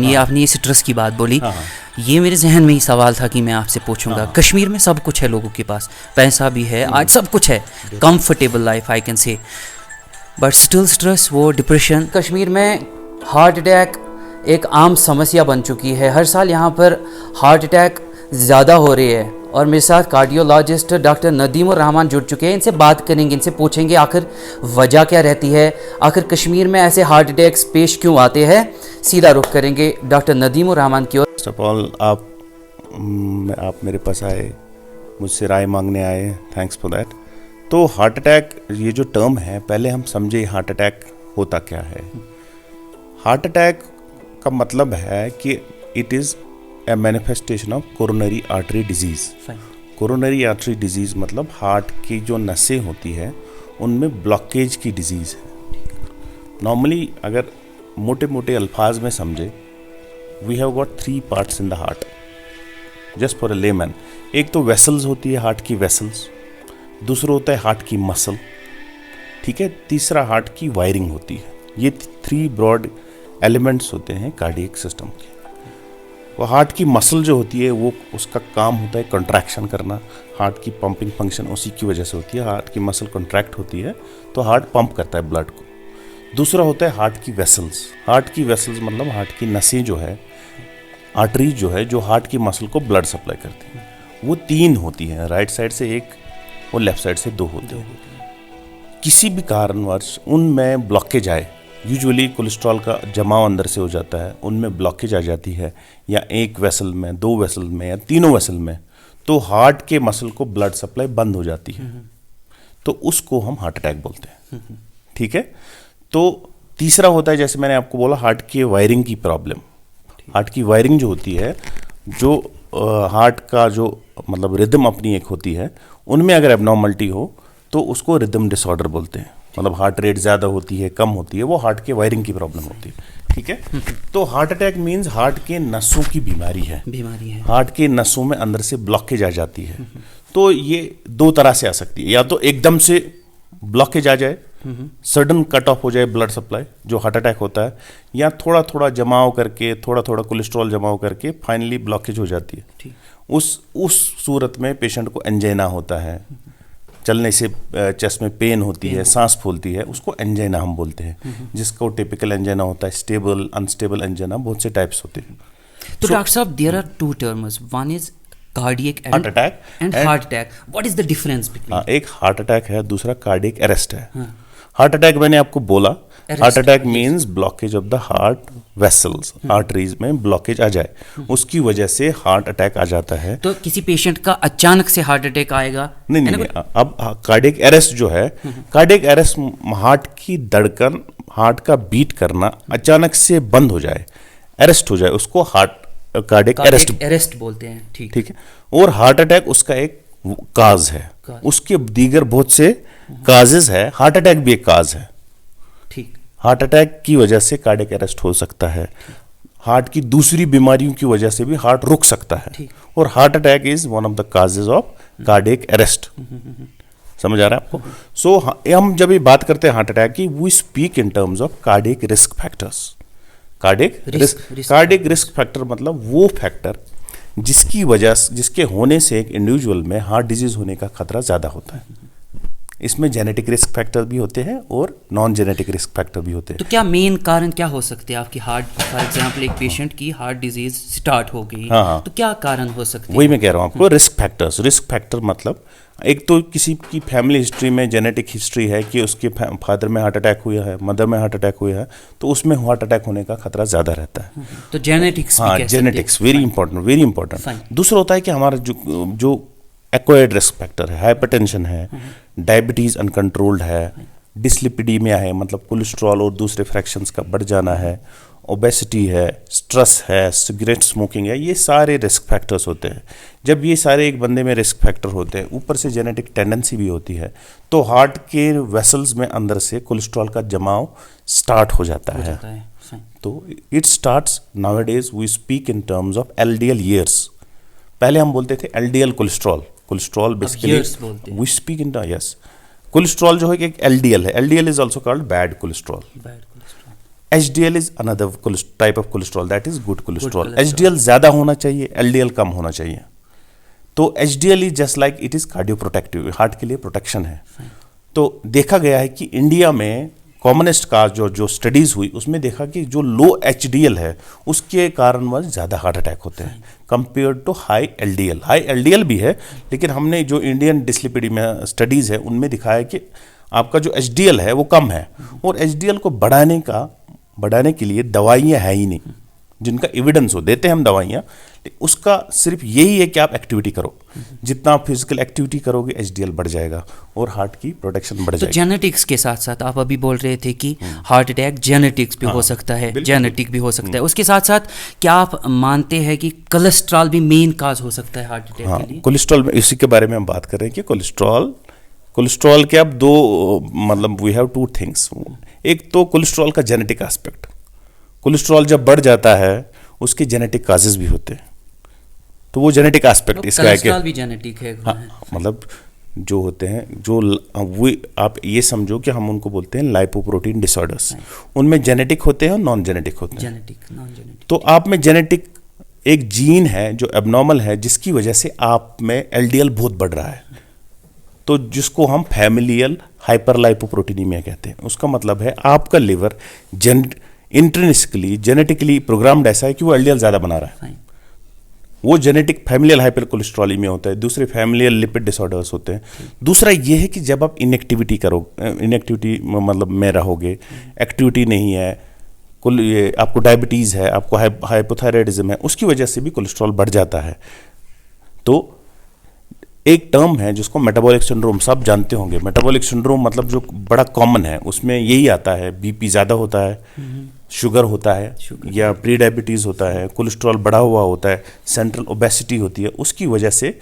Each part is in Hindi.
ये आपने ये सिट्रस की बात बोली, हाँ हाँ ये मेरे जहन में ही सवाल था कि मैं आपसे पूछूंगा। हाँ। कश्मीर में सब कुछ है, लोगों के पास पैसा भी है, आज सब कुछ है, comfortable life I can say, but still stress, वो डिप्रेशन। कश्मीर में हार्ट अटैक एक आम समस्या बन चुकी है। हर साल यहाँ पर हार्ट अटैक ज़्यादा हो रही है और मेरे साथ कार्डियोलॉजिस्ट डॉक्टर नदीमुर रहमान जुड़ चुके हैं। इनसे बात करेंगे, इनसे पूछेंगे आखिर वजह क्या रहती है, आखिर कश्मीर में ऐसे हार्ट अटैक्स पेश क्यों आते हैं। सीधा रुख करेंगे डॉक्टर नदीमुर रहमान की ओर। फर्स्ट ऑफ ऑल आप मेरे पास आए, मुझसे राय मांगने आए, थैंक्स फॉर दैट। तो हार्ट अटैक ये जो टर्म है, पहले हम समझे हार्ट अटैक होता क्या है। हार्ट अटैक का मतलब है कि it is a manifestation of coronary artery disease. Coronary artery disease मतलब हार्ट की जो नसें होती है उनमें ब्लॉकेज की डिजीज़ है। नॉर्मली अगर मोटे मोटे अल्फाज में समझे, we have got 3 parts in the heart, just for a layman. एक तो वेसल्स होती है, हार्ट की वेसल्स। दूसरा होता है हार्ट की मसल, ठीक है। तीसरा हार्ट की वायरिंग होती है। ये 3 ब्रॉड एलिमेंट्स होते हैं कार्डियक सिस्टम के। वो हार्ट की मसल जो होती है वो उसका काम होता है कंट्रैक्शन करना। हार्ट की पंपिंग फंक्शन उसी की वजह से होती है। हार्ट की मसल कंट्रैक्ट होती है तो हार्ट पंप करता है ब्लड को। दूसरा होता है हार्ट की वेसल्स। हार्ट की वेसल्स मतलब हार्ट की नसें जो है, आर्टरीज जो है, जो हार्ट की मसल को ब्लड सप्लाई करती है। वो 3 होती हैं, राइट साइड से 1 और लेफ्ट साइड से 2 होती हैं। किसी भी कारणवश उनमें ब्लॉकेज आए, यूजुअली कोलेस्ट्रॉल का जमाव अंदर से हो जाता है, उनमें ब्लॉकेज आ जाती है, या 1 वेसल में, 2 वेसल में, या तीनों वेसल में, तो हार्ट के मसल को ब्लड सप्लाई बंद हो जाती है, तो उसको हम हार्ट अटैक बोलते हैं, ठीक है। तो तीसरा होता है, जैसे मैंने आपको बोला, हार्ट की वायरिंग की प्रॉब्लम। हार्ट की वायरिंग जो होती है, जो हार्ट का जो मतलब रिदम अपनी एक होती है, उनमें अगर एबनॉर्मलिटी हो तो उसको रिदम डिसऑर्डर बोलते हैं। मतलब हार्ट रेट ज़्यादा होती है, कम होती है, वो हार्ट के वायरिंग की प्रॉब्लम होती है, ठीक है। तो हार्ट अटैक मीन्स हार्ट के नसों की बीमारी है। हार्ट के नसों में अंदर से ब्लॉकेज आ जाती है। तो ये 2 तरह से आ सकती है, या तो एकदम से ब्लॉकेज आ जाए, सडन कट ऑफ हो जाए ब्लड सप्लाई, जो हार्ट अटैक होता है, या थोड़ा थोड़ा जमाव करके, थोड़ा थोड़ा कोलेस्ट्रॉल जमाव करके फाइनली ब्लॉकेज हो जाती है। उस सूरत में पेशेंट को एंजाइना होता है, चलने से चेस्ट में पेन होती है, सांस फूलती है, उसको एंजाइना हम बोलते हैं। जिसको टिपिकल एंजाइना होता है, स्टेबल, अनस्टेबल एंजाइना, बहुत से टाइप्स होते हैं। तो डॉक्टर साहब, there are 2 terms, one is cardiac heart attack and heart attack. What is the difference between? एक हार्ट अटैक है, दूसरा कार्डियक अरेस्ट है। हार्ट अटैक मैंने आपको बोला, heart attack means blockage of the heart vessels, arteries में ब्लॉकेज आ जाए, उसकी वजह से हार्ट अटैक आ जाता है। तो किसी पेशेंट का अचानक से हार्ट अटैक आएगा? नहीं, अब कार्डियक अरेस्ट जो है, कार्डियक अरेस्ट हार्ट की धड़कन, हार्ट का बीट करना अचानक से बंद हो जाए, अरेस्ट हो जाए, उसको हार्ट कार्डियक अरेस्ट बोलते हैं, ठीक है। और हार्ट अटैक उसका एक काज है, उसके दीगर बहुत से काजेस है, हार्ट अटैक भी एक काज है, ठीक। हार्ट अटैक की वजह से कार्डियक अरेस्ट हो सकता है। हार्ट की दूसरी बीमारियों की वजह से भी हार्ट रुक सकता है, और heart attack is one of the causes of cardiac arrest. समझ आ रहा है आपको? सो हम जब ये बात करते हैं हार्ट अटैक की, we speak in terms of cardiac risk factors. Cardiac risk factor मतलब वो फैक्टर जिसकी वजह, जिसके होने से एक इंडिविजुअल में हार्ट डिजीज होने का खतरा ज़्यादा होता है। इसमें जेनेटिक रिस्क फैक्टर भी होते हैं और नॉन जेनेटिक रिस्क फैक्टर भी होते हैं। तो क्या मेन कारण क्या हो सकते हैं आपकी हार्ट, फॉर एग्जांपल एक पेशेंट की हार्ट डिजीज स्टार्ट हो गई, हाँ। तो क्या कारण हो सकते हैं? वही मैं कह रहा हूँ आपको, रिस्क फैक्टर्स। रिस्क फैक्टर मतलब एक तो किसी की फैमिली हिस्ट्री में जेनेटिक हिस्ट्री है कि उसके फादर में हार्ट अटैक हुआ है, मदर में हार्ट अटैक हुआ है, तो उसमें हार्ट अटैक होने का खतरा ज़्यादा रहता है। तो जेनेटिक्स, हाँ, जेनेटिक्स वेरी इंपॉर्टेंट। दूसरा होता है कि हमारा जो एक्वायर्ड रिस्क फैक्टर है, हाइपरटेंशन है, डायबिटीज़ अनकंट्रोल्ड है, डिसलिपिडीमिया है, मतलब कोलेस्ट्रॉल और दूसरे फ्रैक्शंस का बढ़ जाना है, ओबेसिटी है, स्ट्रेस है, सिगरेट स्मोकिंग है, ये सारे रिस्क फैक्टर्स होते हैं। जब ये सारे एक बंदे में रिस्क फैक्टर होते हैं, ऊपर से जेनेटिक टेंडेंसी भी होती है, तो हार्ट के वेसल्स में अंदर से कोलेस्ट्रॉल का जमाव स्टार्ट हो जाता है। तो it starts nowadays we speak in terms of LDL years. पहले हम बोलते थे LDL cholesterol basically we speak in yes. Cholesterol जो है कि एक एलडीएल है, LDL is also called bad cholesterol. HDL is another type of cholesterol, that is good cholesterol. cholesterol. HDL ज़्यादा होना चाहिए, LDL कम होना चाहिए। तो HDL is just like it is cardio protective, heart के लिए प्रोटेक्शन है। तो देखा गया है कि इंडिया में कॉमनेस्ट का जो स्टडीज़ हुई उसमें देखा कि जो लो HDL है उसके कारणवश ज़्यादा हार्ट अटैक होते हैं compare to high LDL। High LDL भी है, लेकिन हमने जो इंडियन डिस्लिपिडी में स्टडीज़ है उनमें दिखाया कि आपका जो HDL है वो कम है, और HDL को बढ़ाने के लिए दवाइयाँ है ही नहीं जिनका एविडेंस हो। देते हैं हम दवाइयाँ, उसका सिर्फ यही है कि आप एक्टिविटी करो, जितना आप फिजिकल एक्टिविटी करोगे HDL बढ़ जाएगा और हार्ट की प्रोटेक्शन बढ़ तो जाएगी। जेनेटिक्स के साथ साथ आप अभी बोल रहे थे कि हार्ट अटैक जेनेटिक्स भी हो सकता है, जेनेटिक भी हो सकता है, उसके साथ साथ क्या आप मानते हैं कि कोलेस्ट्रॉल भी मेन काज हो सकता है हार्ट अटैक के लिए? कोलेस्ट्रॉल में इसी के बारे में हम बात कर रहे हैं कि कोलेस्ट्रॉल के अब दो, मतलब वी हैव टू थिंग्स। एक तो कोलेस्ट्रॉल का जेनेटिक एस्पेक्ट, कोलेस्ट्रॉल जब बढ़ जाता है उसके जेनेटिक काजेज भी होते हैं, तो वो जेनेटिक एस्पेक्ट इसका है कि कोलेस्ट्रॉल भी जेनेटिक है। हाँ, मतलब जो होते हैं वो आप ये समझो कि हम उनको बोलते हैं लाइपोप्रोटीन डिसऑर्डर्स, उनमें जेनेटिक होते हैं और नॉन जेनेटिक होते हैं। Genetic, non genetic. तो आप में जेनेटिक एक जीन है जो एबनॉर्मल है, जिसकी वजह से आप में LDL बहुत बढ़ रहा है, तो जिसको हम फैमिलियल हाइपरलाइपोप्रोटीनीमिया कहते हैं। उसका मतलब है आपका लिवर इंट्रिंसिकली जेनेटिकली प्रोग्राम्ड ऐसा है कि वो LDL ज़्यादा बना रहा है। वो जेनेटिक फैमिलियल हाइपरकोलेस्ट्रॉलेमिया होता है। दूसरे फैमिलियल लिपिड डिसऑर्डर्स होते हैं। दूसरा ये है कि जब आप इनएक्टिविटी मतलब में रहोगे, एक्टिविटी नहीं है, ये आपको डायबिटीज़ है, आपको हाइपोथायराइडिज्म है, उसकी वजह से भी कोलेस्ट्रॉल बढ़ जाता है। तो एक टर्म है जिसको मेटाबॉलिक सिंड्रोम, सब जानते होंगे। मेटाबॉलिक सिंड्रोम मतलब जो बड़ा कॉमन है, उसमें यही आता है, BP ज़्यादा होता है, शुगर होता है, या प्री डायबिटीज़ होता है, कोलेस्ट्रॉल बढ़ा हुआ होता है, सेंट्रल ओबेसिटी होती है। उसकी वजह से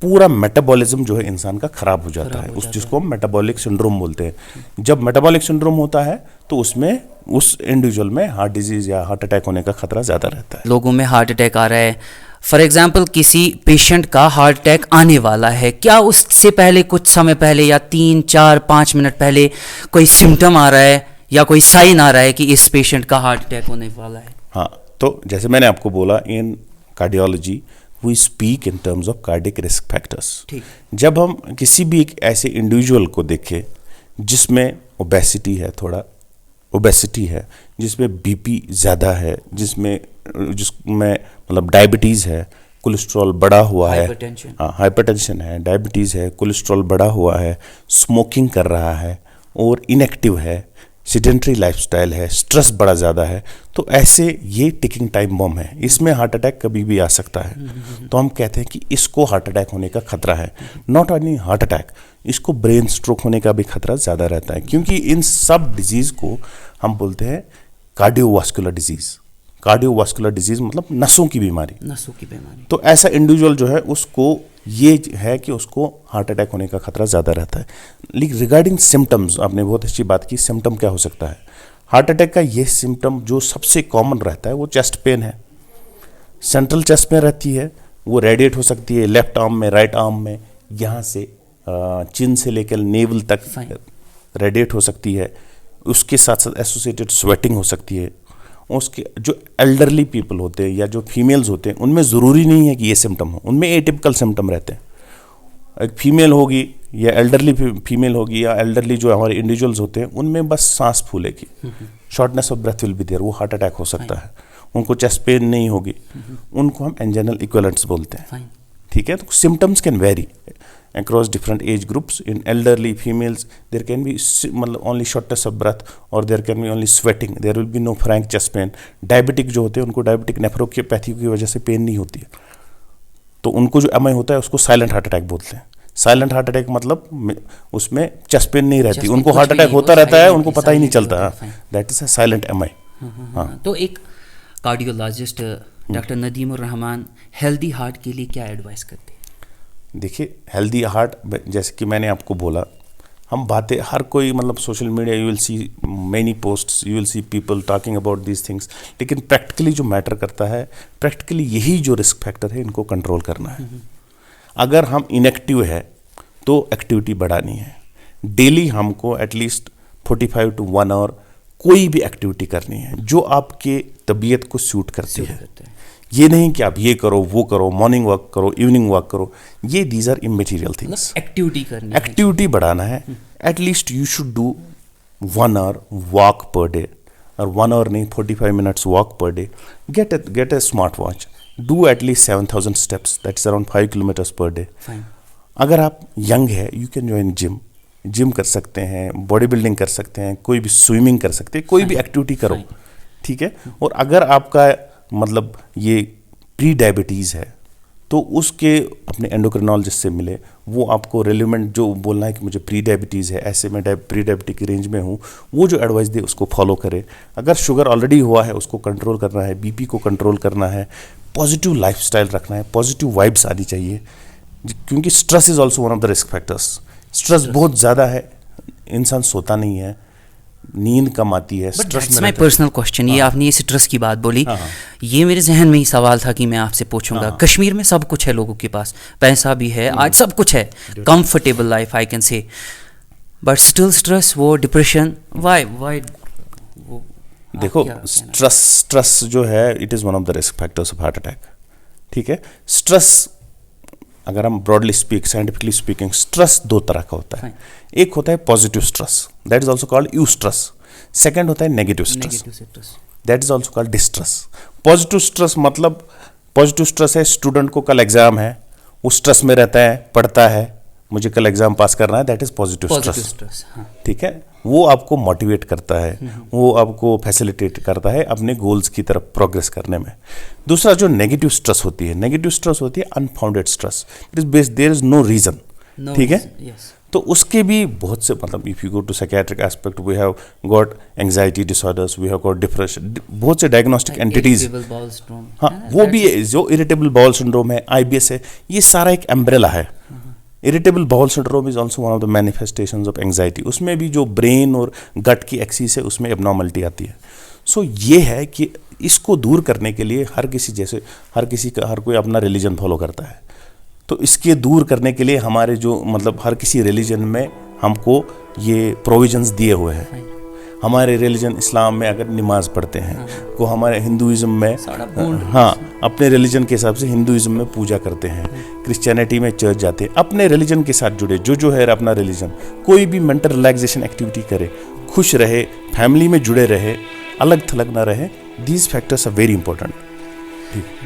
पूरा मेटाबॉलिज्म जो है इंसान का खराब हो जाता है, जिसको हम मेटाबॉलिक सिंड्रोम बोलते हैं। जब मेटाबॉलिक सिंड्रोम होता है तो उसमें उस इंडिविजुअल में हार्ट डिजीज़ या हार्ट अटैक होने का खतरा ज़्यादा रहता है। लोगों में हार्ट अटैक आ रहा है, फॉर एग्जाम्पल किसी पेशेंट का हार्ट अटैक आने वाला है, क्या उससे पहले कुछ समय पहले या 3, 4, 5 मिनट पहले कोई सिम्टम आ रहा है या कोई साइन आ रहा है कि इस पेशेंट का हार्ट अटैक होने वाला है? हाँ, तो जैसे मैंने आपको बोला, in cardiology we speak in terms of cardiac risk factors. जब हम किसी भी एक ऐसे इंडिविजुअल को देखें जिसमें ओबेसिटी है, जिसमें BP ज़्यादा है, जिसमें मतलब डायबिटीज़ है, कोलेस्ट्रॉल बढ़ा हुआ है, हाइपरटेंशन है, डायबिटीज़ है, कोलेस्ट्रॉल बढ़ा हुआ है, स्मोकिंग कर रहा है और इनएक्टिव है, सेडेंटरी लाइफस्टाइल है, स्ट्रेस बड़ा ज़्यादा है, तो ऐसे ये टिकिंग टाइम बम है, इसमें हार्ट अटैक कभी भी आ सकता है। तो हम कहते हैं कि इसको हार्ट अटैक होने का खतरा है। नॉट ओनली हार्ट अटैक, इसको ब्रेन स्ट्रोक होने का भी खतरा ज़्यादा रहता है, क्योंकि इन सब डिजीज़ को हम बोलते हैं कार्डियोवास्कुलर डिजीज़। कार्डियोवास्कुलर डिजीज़ मतलब नसों की बीमारी। तो ऐसा इंडिविजुअल जो है उसको ये है कि उसको हार्ट अटैक होने का खतरा ज़्यादा रहता है। लेकिन रिगार्डिंग सिम्टम्स, आपने बहुत अच्छी बात की, सिम्टम क्या हो सकता है हार्ट अटैक का? ये सिम्टम जो सबसे कॉमन रहता है वो चेस्ट पेन है, सेंट्रल चेस्ट में रहती है, वो रेडिएट हो सकती है लेफ्ट आर्म में, राइट आर्म में, यहाँ से चिन से लेकर नेवल तक रेडिएट हो सकती है। उसके साथ साथ एसोसिएटेड स्वेटिंग हो सकती है। उसके जो एल्डरली पीपल होते हैं या जो फीमेल्स होते हैं उनमें ज़रूरी नहीं है कि ये सिम्टम हो, उनमें एटिपिकल सिम्टम रहते हैं। एक फीमेल होगी या एल्डरली फीमेल होगी या एल्डरली जो हमारे इंडिविजुअल्स होते हैं उनमें बस सांस फूलेगी, shortness of breath will be there, वो हार्ट अटैक हो सकता है। उनको चेस्ट पेन नहीं होगी, उनको हम एंजेनल इक्विवेलेंट्स बोलते हैं। ठीक है, तो symptoms can very across different age groups. In elderly females there can be only shortness of breath or there can be only sweating, there will be no frank chest pain. Diabetic जो होते हैं उनको डायबिटिक नेफ्रोपैथी की वजह से पेन नहीं होती है, तो उनको जो MI होता है उसको साइलेंट हार्ट अटैक बोलते हैं। साइलेंट हार्ट अटैक मतलब उसमें चेस्ट पेन नहीं रहती, उनको हार्ट अटैक होता रहता है, उनको पता ही नहीं चलता, that is a silent MI। तो एक कार्डियोलॉजिस्ट डॉक्टर नदीम उर रहमान हेल्दी हार्ट के लिए क्या एडवाइस करते हैं? देखिए, हेल्दी हार्ट, जैसे कि मैंने आपको बोला, हम बातें हर कोई मतलब social media you will see many posts, you will see people talking about these things, लेकिन प्रैक्टिकली जो मैटर करता है, प्रैक्टिकली यही जो रिस्क फैक्टर है इनको कंट्रोल करना है। अगर हम इनएक्टिव है तो एक्टिविटी बढ़ानी है। डेली हमको एटलीस्ट 45 to 1 आवर कोई भी एक्टिविटी करनी है जो आपके तबीयत को सूट करती है। ये नहीं कि आप ये करो वो करो, मॉर्निंग वॉक करो, इवनिंग वॉक करो, ये these are immaterial things. Activity करनी है, एक्टिविटी बढ़ाना है। At least you should do 1 hour walk per day, और 1 hour नहीं 45 minutes walk per day. Get a smart watch, do at least 7,000 steps, that's around 5 kilometers per day. अगर आप यंग है यू कैन ज्वाइन जिम कर सकते हैं, बॉडी बिल्डिंग कर सकते हैं, कोई भी स्विमिंग कर सकते हैं, कोई भी एक्टिविटी करो, ठीक है। और अगर आपका मतलब ये प्री डायबिटीज़ है तो उसके अपने एंडोक्रिनोलॉजिस्ट से मिले, वो आपको रेलिवेंट जो बोलना है कि मुझे प्री डायबिटीज़ है, ऐसे मैं प्री डायबिटिक की रेंज में हूँ, वो जो एडवाइस दे उसको फॉलो करे। अगर शुगर ऑलरेडी हुआ है उसको कंट्रोल करना है, बीपी को कंट्रोल करना है, पॉजिटिव लाइफस्टाइल रखना है, पॉजिटिव वाइब्स आनी चाहिए, क्योंकि stress is also one of the risk factors. Stress बहुत ज़्यादा है, इंसान सोता नहीं है, नींद कम आती है, स्ट्रेस में। माय पर्सनल क्वेश्चन, ये आपने ये स्ट्रेस की बात बोली, ये मेरे जहन में ही सवाल था कि मैं आपसे पूछूंगा। कश्मीर में सब कुछ है, लोगों के पास पैसा भी है, आज सब कुछ है, comfortable life I can say, but still stress, वो डिप्रेशन, व्हाई देखो स्ट्रेस जो है it is one of the risk factors of heart attack, ठीक है। स्ट्रेस अगर हम ब्रॉडली साइंटिफिकली स्पीकिंग, स्ट्रेस 2 तरह का होता है। एक होता है positive stress, that is also called you stress. Second होता है negative stress, that is also called distress. Positive stress मतलब, पॉजिटिव स्ट्रेस है स्टूडेंट को कल एग्जाम है, वो स्ट्रेस में रहता है, पढ़ता है, मुझे कल एग्जाम पास करना है, दैट इज पॉजिटिव स्ट्रेस, ठीक है। वो आपको मोटिवेट करता है, वो आपको फैसिलिटेट करता है अपने गोल्स की तरफ प्रोग्रेस करने में। दूसरा जो नेगेटिव स्ट्रेस होती है, नेगेटिव स्ट्रेस होती है unfounded stress, it is based, there is no reason, ठीक है। तो उसके भी बहुत से मतलब, if you go to psychiatric aspect, we have got anxiety disorders, we have got depression, बहुत से डायग्नोस्टिक एंटिटीज। हाँ, वो भी जो इरिटेबल बाउल सिंड्रोम है, IBS है, ये सारा एक एम्ब्रेला है। Irritable bowel syndrome is also one of the manifestations of anxiety. उसमें भी जो ब्रेन और गट की एक्सिस है उसमें एबनॉर्मलिटी आती है। सो ये है कि इसको दूर करने के लिए हर कोई अपना रिलीजन फॉलो करता है, तो इसके दूर करने के लिए हमारे जो मतलब हर किसी रिलीजन में हमको ये प्रोविजंस दिए हुए हैं। हमारे रिलीजन इस्लाम में अगर नमाज पढ़ते हैं, को हमारे हिंदुइज्म में अपने रिलीजन के हिसाब से हिंदुइज्म में पूजा करते हैं, क्रिश्चियनिटी में चर्च जाते हैं, अपने रिलीजन के साथ जुड़े, जो है अपना रिलीजन, कोई भी मेंटल रिलैक्सेशन एक्टिविटी करे, खुश रहे, फैमिली में जुड़े रहे, अलग थलग ना रहे, these factors are very important.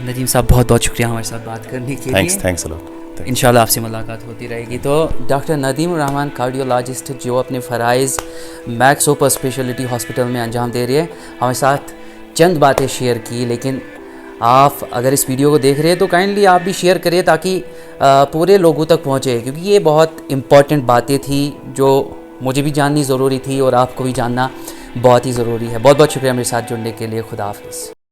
Nadeem साहब बहुत बहुत शुक्रिया हमारे साथ बात करने के लिए। Thanks a lot. इंशाल्लाह आपसे मुलाकात होती रहेगी। तो डॉक्टर नदीम रहमान कार्डियोलॉजिस्ट जो अपने फ़राइज़ मैक्स सुपर स्पेशलिटी हॉस्पिटल में अंजाम दे रही है, हमारे साथ चंद बातें शेयर की। लेकिन आप अगर इस वीडियो को देख रहे हैं तो काइंडली आप भी शेयर करिए ताकि पूरे लोगों तक पहुँचे, क्योंकि ये बहुत इम्पॉर्टेंट बातें थी जो मुझे भी जाननी ज़रूरी थी और आपको भी जानना बहुत ही ज़रूरी है। बहुत बहुत शुक्रिया मेरे साथ जुड़ने के लिए। खुदा हाफिज़।